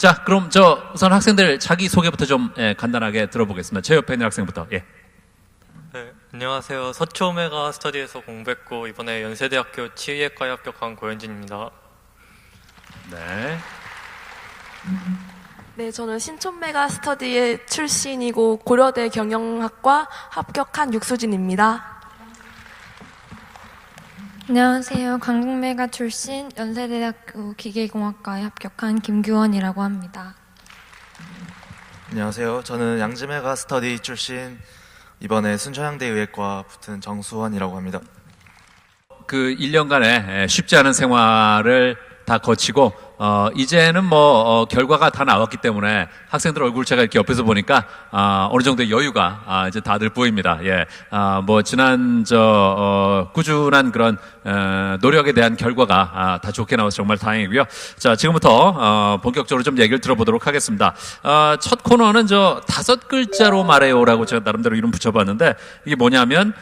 자, 그럼 우선 학생들 자기 소개부터 좀 간단하게 들어보겠습니다. 제 옆에 있는 학생부터. 예. 네, 안녕하세요. 서초 메가 스터디에서 공부했고 이번에 연세대학교 치의학과에 합격한 고현진입니다. 네. 네, 저는 신촌 메가 스터디 출신이고 고려대 경영학과 합격한 육수진입니다. 안녕하세요. 강북메가 출신 연세대학교 기계공학과에 합격한 김규원이라고 합니다. 안녕하세요. 저는 양지메가 스터디 출신 이번에 순천향대 의예과 붙은 정수원이라고 합니다. 그 1년간의 쉽지 않은 생활을 다 거치고 이제는 결과가 다 나왔기 때문에 학생들 얼굴 제가 이렇게 옆에서 보니까 어느 정도의 여유가 이제 다들 보입니다. 예. 지난 꾸준한 그런 노력에 대한 결과가 다 좋게 나와서 정말 다행이고요. 자, 지금부터 본격적으로 좀 얘기를 들어보도록 하겠습니다. 첫 코너는 5글자로 말해요라고 제가 나름대로 이름 붙여봤는데 이게 뭐냐면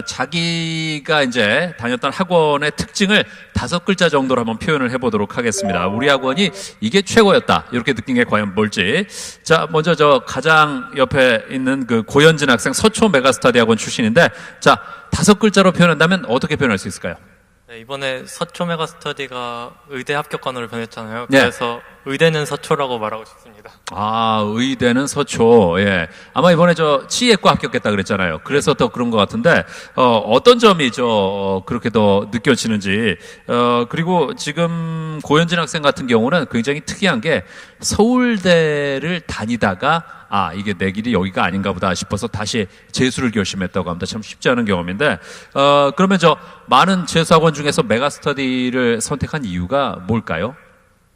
자기가 이제 다녔던 학원의 특징을 5글자 정도로 한번 표현을 해보도록 하겠습니다. 우리 학원이 이게 최고였다 이렇게 느낀 게 과연 뭘지. 자, 먼저 가장 옆에 있는 그 고현진 학생 서초 메가스터디 학원 출신인데, 자, 5글자로 표현한다면 어떻게 표현할 수 있을까요? 네, 이번에 서초 메가 스터디가 의대 합격관으로 변했잖아요. 네. 그래서 의대는 서초라고 말하고 싶습니다. 의대는 서초. 예. 아마 이번에 치의학과 합격했다 그랬잖아요. 그래서 더 그런 것 같은데, 어떤 점이 그렇게 더 느껴지는지, 그리고 지금 고현진 학생 같은 경우는 굉장히 특이한 게 서울대를 다니다가 이게 내 길이 여기가 아닌가 보다 싶어서 다시 재수를 결심했다고 합니다. 참 쉽지 않은 경험인데, 그러면 많은 재수학원 중에서 메가스터디를 선택한 이유가 뭘까요?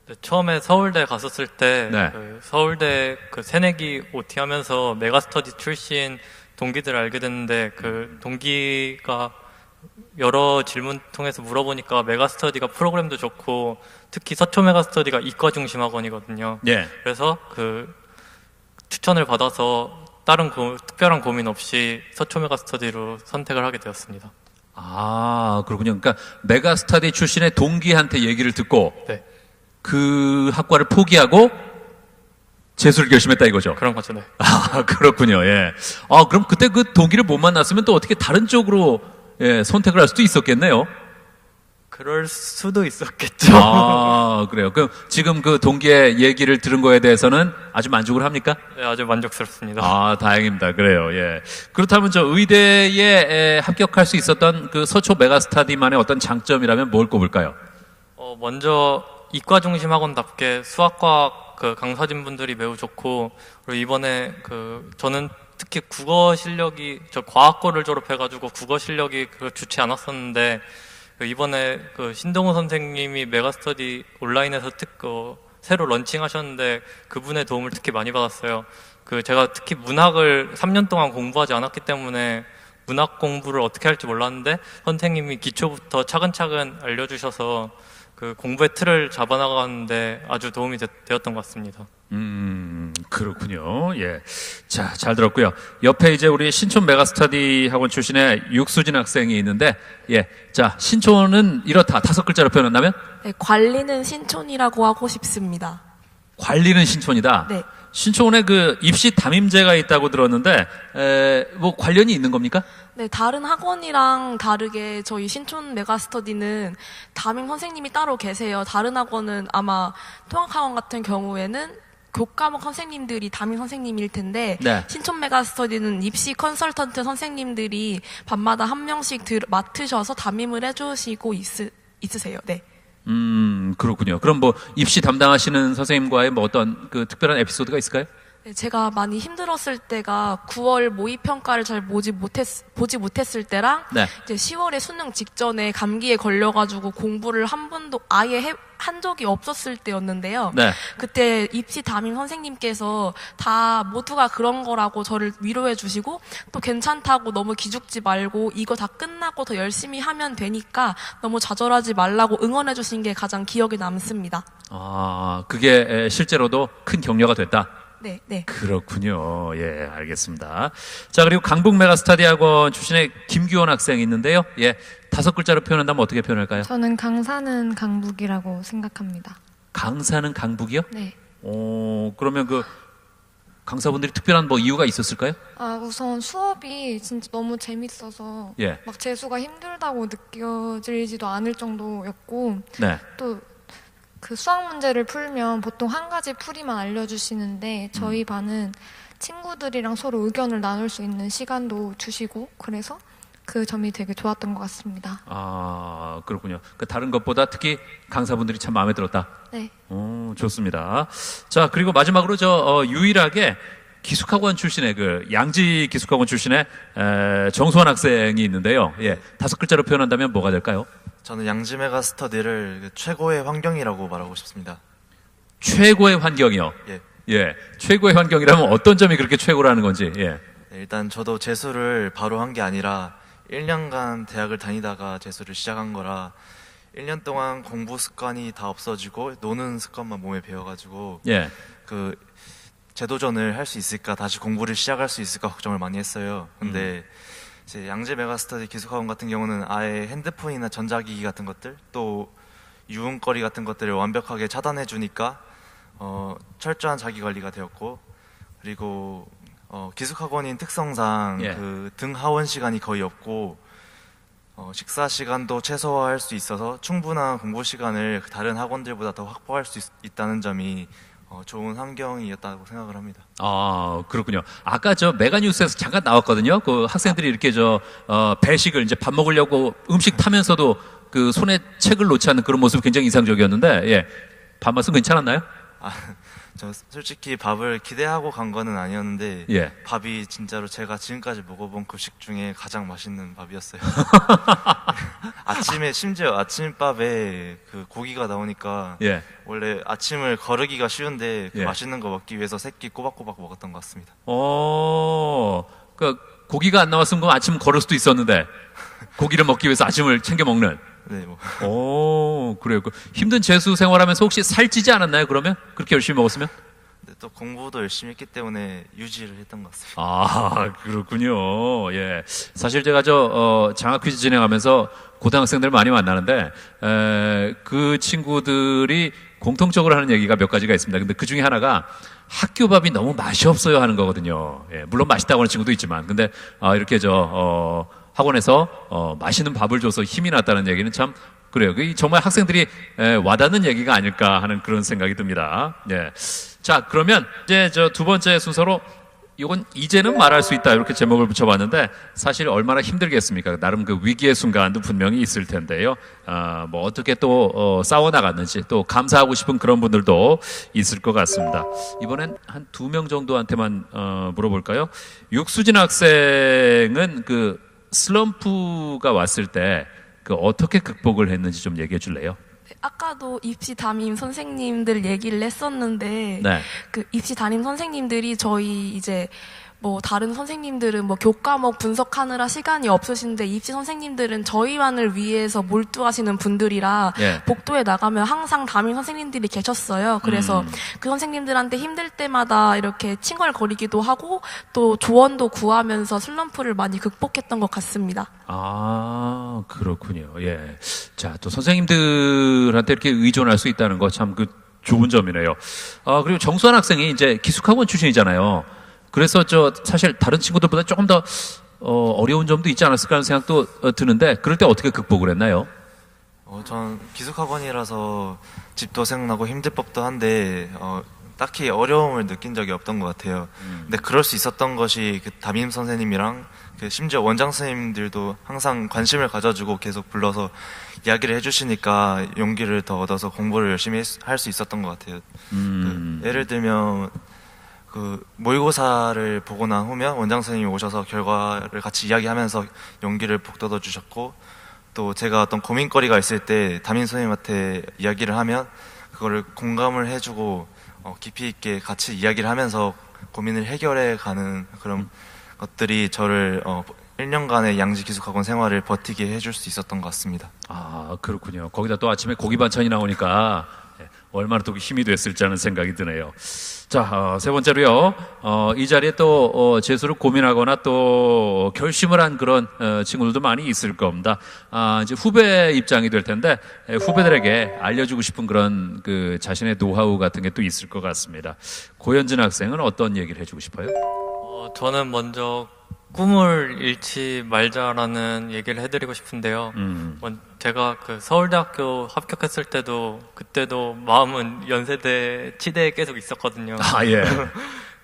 네, 처음에 서울대 갔었을 때 네. 서울대 새내기 OT 하면서 메가 스터디 출신 동기들을 알게 됐는데 그 동기가 여러 질문 통해서 물어보니까 메가 스터디가 프로그램도 좋고 특히 서초 메가 스터디가 이과 중심 학원이거든요. 예. 그래서 추천을 받아서 다른 특별한 고민 없이 서초 메가 스터디로 선택을 하게 되었습니다. 그렇군요. 그러니까 메가스터디 출신의 동기한테 얘기를 듣고 네. 그 학과를 포기하고 재수를 결심했다 이거죠? 그런 거죠, 네. 그렇군요. 예. 그럼 그때 그 동기를 못 만났으면 또 어떻게 다른 쪽으로 선택을 할 수도 있었겠네요. 그럴 수도 있었겠죠. 그래요. 그럼 지금 그 동기의 얘기를 들은 거에 대해서는 아주 만족을 합니까? 네, 아주 만족스럽습니다. 다행입니다. 그래요. 예. 그렇다면 의대에 합격할 수 있었던 그 서초 메가스터디만의 어떤 장점이라면 뭘 꼽을까요? 먼저 이과 중심 학원답게 수학과학 강사진 분들이 매우 좋고, 그리고 이번에 저는 특히 국어 실력이 과학고를 졸업해가지고 국어 실력이 좋지 않았었는데 이번에 신동호 선생님이 메가스터디 온라인에서 새로 런칭하셨는데 그분의 도움을 특히 많이 받았어요. 제가 특히 문학을 3년 동안 공부하지 않았기 때문에 문학 공부를 어떻게 할지 몰랐는데 선생님이 기초부터 차근차근 알려주셔서 공부의 틀을 잡아나가는데 아주 도움이 되었던 것 같습니다. 그렇군요. 예. 자, 잘 들었고요. 옆에 이제 우리 신촌 메가스터디 학원 출신의 육수진 학생이 있는데, 예. 자, 신촌은 이렇다. 5글자로 표현한다면? 네, 관리는 신촌이라고 하고 싶습니다. 관리는 신촌이다. 네. 신촌에 입시 담임제가 있다고 들었는데, 관련이 있는 겁니까? 네, 다른 학원이랑 다르게 저희 신촌 메가스터디는 담임 선생님이 따로 계세요. 다른 학원은 아마 통합학원 같은 경우에는 교과목 선생님들이 담임 선생님일 텐데, 네. 신촌 메가스터디는 입시 컨설턴트 선생님들이 밤마다 한 명씩 맡으셔서 담임을 해주시고 있으세요. 네. 그렇군요. 그럼 입시 담당하시는 선생님과의 어떤 특별한 에피소드가 있을까요? 네, 제가 많이 힘들었을 때가 9월 모의평가를 잘 보지 못했을 때랑, 네. 이제 10월에 수능 직전에 감기에 걸려가지고 공부를 한 번도 아예 한 적이 없었을 때였는데요. 네. 그때 입시 담임 선생님께서 다 모두가 그런 거라고 저를 위로해 주시고, 또 괜찮다고 너무 기죽지 말고 이거 다 끝나고 더 열심히 하면 되니까 너무 좌절하지 말라고 응원해 주신 게 가장 기억에 남습니다. 그게 실제로도 큰 격려가 됐다. 네, 네. 그렇군요. 예, 알겠습니다. 자, 그리고 강북 메가스터디 학원 출신의 김규원 학생이 있는데요. 예, 5글자로 표현한다면 어떻게 표현할까요? 저는 강사는 강북이라고 생각합니다. 강사는 강북이요? 네. 그러면 그 강사분들이 특별한 뭐 이유가 있었을까요? 우선 수업이 진짜 너무 재밌어서 예. 막 재수가 힘들다고 느껴지지도 않을 정도였고 네. 또 그 수학 문제를 풀면 보통 한 가지 풀이만 알려주시는데 저희 반은 친구들이랑 서로 의견을 나눌 수 있는 시간도 주시고 그래서 그 점이 되게 좋았던 것 같습니다. 아, 그렇군요. 그 다른 것보다 특히 강사분들이 참 마음에 들었다. 네. 좋습니다. 자, 그리고 마지막으로 유일하게 기숙학원 출신의 양지 기숙학원 출신의 정수환 학생이 있는데요. 예. 5글자로 표현한다면 뭐가 될까요? 저는 양지 메가 스터디를 그 최고의 환경이라고 말하고 싶습니다. 최고의 환경이요. 예. 예. 최고의 환경이라면 어떤 점이 그렇게 최고라는 건지. 예. 네, 일단 저도 재수를 바로 한 게 아니라 1년간 대학을 다니다가 재수를 시작한 거라 1년 동안 공부 습관이 다 없어지고 노는 습관만 몸에 배워가지고 예. 그 재도전을 할 수 있을까, 다시 공부를 시작할 수 있을까 걱정을 많이 했어요. 근데 이제 양재 메가스터디 기숙학원 같은 경우는 아예 핸드폰이나 전자기기 같은 것들, 또 유흥거리 같은 것들을 완벽하게 차단해 주니까 철저한 자기 관리가 되었고, 그리고 기숙학원인 특성상 예. 그 등하원 시간이 거의 없고 식사 시간도 최소화할 수 있어서 충분한 공부 시간을 다른 학원들보다 더 확보할 수 있다는 점이 좋은 환경이었다고 생각을 합니다. 아, 그렇군요. 아까 메가뉴스에서 잠깐 나왔거든요. 그 학생들이 이렇게 배식을 이제 밥 먹으려고 음식 타면서도 그 손에 책을 놓지 않는 그런 모습이 굉장히 인상적이었는데, 예. 밥맛은 괜찮았나요? 저 솔직히 밥을 기대하고 간 거는 아니었는데 예. 밥이 진짜로 제가 지금까지 먹어본 급식 중에 가장 맛있는 밥이었어요. 아침에 심지어 아침밥에 그 고기가 나오니까 예. 원래 아침을 거르기가 쉬운데 그 예. 맛있는 거 먹기 위해서 새끼 꼬박꼬박 먹었던 것 같습니다. 그 고기가 안 나왔으면 그럼 아침 걸을 수도 있었는데 고기를 먹기 위해서 아침을 챙겨 먹는. 네, 뭐 그래요. 그 힘든 재수 생활하면서 혹시 살찌지 않았나요? 그러면 그렇게 열심히 먹었으면? 근데 또 공부도 열심히 했기 때문에 유지를 했던 것 같습니다. 아, 그렇군요. 예. 사실 제가 장학 퀴즈 진행하면서 고등학생들 많이 만나는데, 그 친구들이 공통적으로 하는 얘기가 몇 가지가 있습니다. 근데 그 중에 하나가 학교 밥이 너무 맛이 없어요 하는 거거든요. 예. 물론 맛있다고 하는 친구도 있지만, 근데, 이렇게 학원에서, 맛있는 밥을 줘서 힘이 났다는 얘기는 참, 그래요. 정말 학생들이 와닿는 얘기가 아닐까 하는 그런 생각이 듭니다. 예. 자, 그러면 이제 두 번째 순서로 이건 이제는 말할 수 있다 이렇게 제목을 붙여봤는데 사실 얼마나 힘들겠습니까? 나름 그 위기의 순간도 분명히 있을 텐데요. 뭐 어떻게 또 싸워 나갔는지 또 감사하고 싶은 그런 분들도 있을 것 같습니다. 이번엔 한 2명 정도한테만 물어볼까요? 육수진 학생은 그 슬럼프가 왔을 때 그 어떻게 극복을 했는지 좀 얘기해 줄래요? 아까도 입시 담임 선생님들 얘기를 했었는데 네. 그 입시 담임 선생님들이 저희 이제 뭐 다른 선생님들은 뭐 교과목 분석하느라 시간이 없으신데 입시 선생님들은 저희만을 위해서 몰두하시는 분들이라 예. 복도에 나가면 항상 담임 선생님들이 계셨어요. 그래서 그 선생님들한테 힘들 때마다 이렇게 칭얼거리기도 하고 또 조언도 구하면서 슬럼프를 많이 극복했던 것 같습니다. 아, 그렇군요. 예. 자, 또 선생님들한테 이렇게 의존할 수 있다는 거 참 좋은 점이네요. 그리고 정수환 학생이 이제 기숙학원 출신이잖아요. 그래서 사실 다른 친구들보다 조금 더 어려운 점도 있지 않았을까 하는 생각도 드는데 그럴 때 어떻게 극복을 했나요? 전 기숙학원이라서 집도 생각나고 힘들 법도 한데 딱히 어려움을 느낀 적이 없던 것 같아요. 근데 그럴 수 있었던 것이 그 담임 선생님이랑 심지어 원장 선생님들도 항상 관심을 가져주고 계속 불러서 이야기를 해주시니까 용기를 더 얻어서 공부를 열심히 할 수 있었던 것 같아요. 예를 들면 모의고사를 보고 난 후면 원장 선생님이 오셔서 결과를 같이 이야기하면서 용기를 북돋워 주셨고, 또 제가 어떤 고민거리가 있을 때 담임 선생님한테 이야기를 하면 그거를 공감을 해주고 깊이 있게 같이 이야기를 하면서 고민을 해결해 가는 그런 것들이 저를 1년간의 양지기숙학원 생활을 버티게 해줄 수 있었던 것 같습니다. 아, 그렇군요. 거기다 또 아침에 고기 반찬이 나오니까 얼마나 또 힘이 됐을지 하는 생각이 드네요. 자, 세 번째로요. 이 자리에 또 재수를 고민하거나 또 결심을 한 그런 친구들도 많이 있을 겁니다. 이제 후배 입장이 될 텐데 후배들에게 알려주고 싶은 그런 그 자신의 노하우 같은 게 또 있을 것 같습니다. 고현진 학생은 어떤 얘기를 해주고 싶어요? 저는 먼저 꿈을 잃지 말자라는 얘기를 해드리고 싶은데요. 제가 그 서울대학교 합격했을 때도 그때도 마음은 연세대 치대에 계속 있었거든요. 아, 예.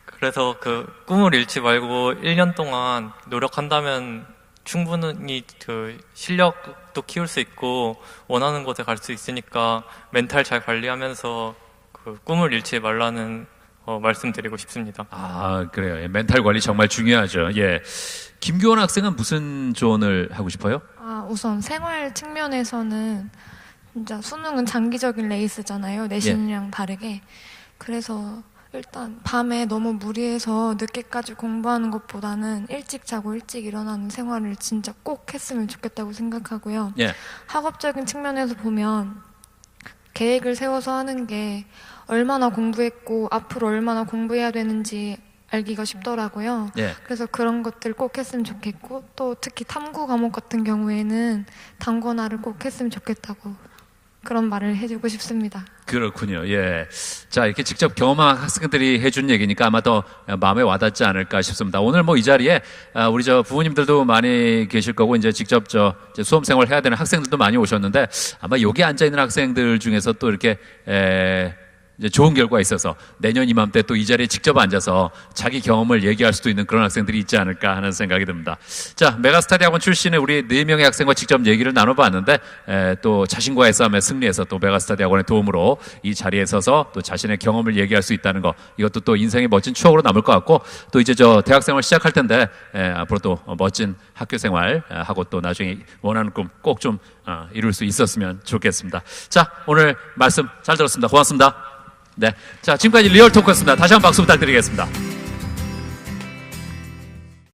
그래서 그 꿈을 잃지 말고 1년 동안 노력한다면 충분히 그 실력도 키울 수 있고 원하는 곳에 갈 수 있으니까 멘탈 잘 관리하면서 그 꿈을 잃지 말라는 말씀드리고 싶습니다. 아, 그래요. 예, 멘탈 관리 정말 중요하죠. 예. 김규원 학생은 무슨 조언을 하고 싶어요? 우선 생활 측면에서는 진짜 수능은 장기적인 레이스잖아요. 내신이랑 다르게. 그래서 일단 밤에 너무 무리해서 늦게까지 공부하는 것보다는 일찍 자고 일찍 일어나는 생활을 진짜 꼭 했으면 좋겠다고 생각하고요. 예. 학업적인 측면에서 보면 계획을 세워서 하는 게 얼마나 공부했고 앞으로 얼마나 공부해야 되는지 알기가 쉽더라고요. 예. 그래서 그런 것들 꼭 했으면 좋겠고 또 특히 탐구 과목 같은 경우에는 단권화를 꼭 했으면 좋겠다고 그런 말을 해주고 싶습니다. 그렇군요. 예. 자, 이렇게 직접 경험한 학생들이 해준 얘기니까 아마 더 마음에 와닿지 않을까 싶습니다. 오늘 뭐 이 자리에 우리 부모님들도 많이 계실 거고 이제 직접 이제 수험 생활 해야 되는 학생들도 많이 오셨는데 아마 여기 앉아 있는 학생들 중에서 또 이렇게 이제 좋은 결과가 있어서 내년 이맘때 또 이 자리에 직접 앉아서 자기 경험을 얘기할 수도 있는 그런 학생들이 있지 않을까 하는 생각이 듭니다. 자, 메가스터디 학원 출신의 우리 4명의 학생과 직접 얘기를 나눠봤는데 또 자신과의 싸움에 승리해서 또 메가스터디 학원의 도움으로 이 자리에 서서 또 자신의 경험을 얘기할 수 있다는 거 이것도 또 인생의 멋진 추억으로 남을 것 같고 또 이제 대학생활 시작할 텐데 앞으로 또 멋진 학교 생활 하고 또 나중에 원하는 꿈 꼭 좀 이룰 수 있었으면 좋겠습니다. 자, 오늘 말씀 잘 들었습니다. 고맙습니다. 네. 자, 지금까지 리얼 토크였습니다. 다시 한번 박수 부탁드리겠습니다.